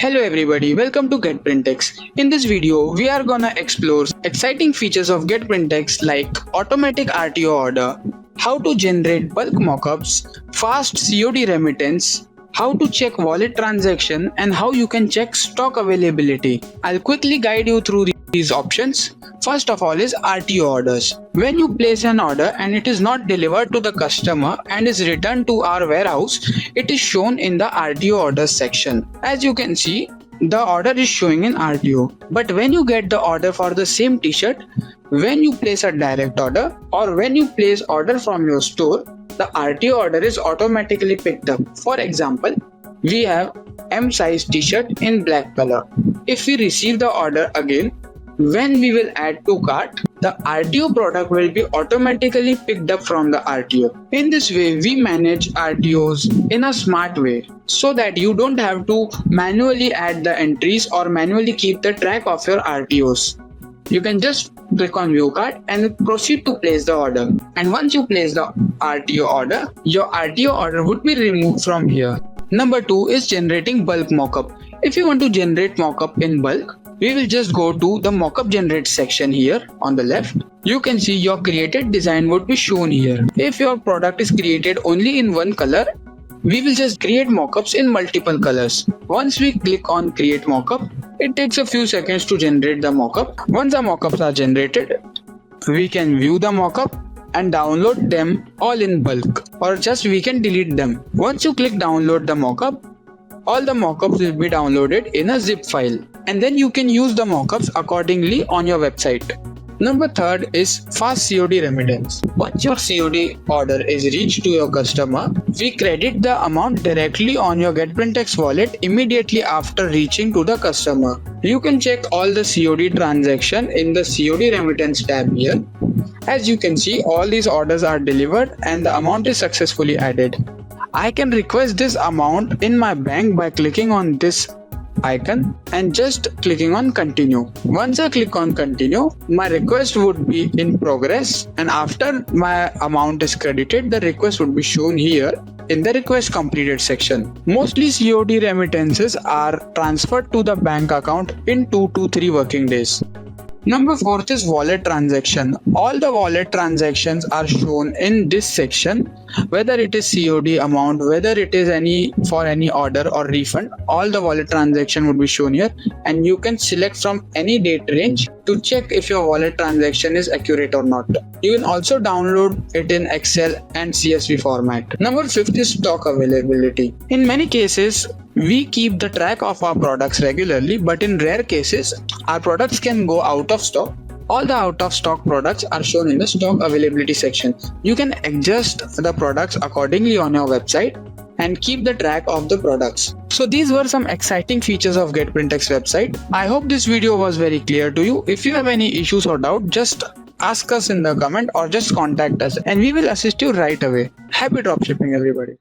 Hello everybody, welcome to Getprintx. In this video, we are gonna explore exciting features of Getprintx like automatic RTO order, how to generate bulk mockups, fast COD remittance, how to check wallet transaction, and how you can check stock availability. I'll quickly guide you through these options. First of all is RTO orders. When you place an order and it is not delivered to the customer and is returned to our warehouse, it is shown in the RTO orders section. As you can see, the order is showing in RTO. But when you get the order for the same t-shirt, when you place a direct order or when you place order from your store, the RTO order is automatically picked up. For example, we have M size t-shirt in black color. If we receive the order again, when we will add to cart, the RTO product will be automatically picked up from the RTO. In this way, we manage RTOs in a smart way so that you don't have to manually add the entries or manually keep the track of your RTOs. You can just click on view cart and proceed to place the order. And once you place the RTO order, your RTO order would be removed from here. Number 2 is generating bulk mockup. If you want to generate mockup in bulk, we will just go to the mockup generate section here on the left. You can see your created design would be shown here. If your product is created only in one color, we will just create mockups in multiple colors. Once we click on create mockup, it takes a few seconds to generate the mockup. Once the mockups are generated, we can view the mockup and download them all in bulk, or just we can delete them. Once you click download the mockup, all the mockups will be downloaded in a zip file, and then you can use the mockups accordingly on your website. Number 3 is fast COD remittance. Once your COD order is reached to your customer, we credit the amount directly on your Getprintx wallet immediately after reaching to the customer. You can check all the COD transaction in the COD remittance tab here. As you can see, all these orders are delivered and the amount is successfully added. I can request this amount in my bank by clicking on this icon and just clicking on continue. Once I click on continue, my request would be in progress, and after my amount is credited, the request would be shown here in the request completed section. Mostly COD remittances are transferred to the bank account in 2 to 3 working days. Number 4 is wallet transaction. All the wallet transactions are shown in this section, whether it is COD amount, whether it is for any order or refund. All the wallet transaction would be shown here, and you can select from any date range to check if your wallet transaction is accurate or not. You can also download it in Excel and CSV format. Number 5 is stock availability. In many cases, we keep the track of our products regularly, but in rare cases, our products can go out of stock. All the out of stock products are shown in the stock availability section. You can adjust the products accordingly on your website and keep the track of the products. So these were some exciting features of Getprintx website. I hope this video was very clear to you. If you have any issues or doubt, just ask us in the comment or just contact us and we will assist you right away. Happy dropshipping everybody.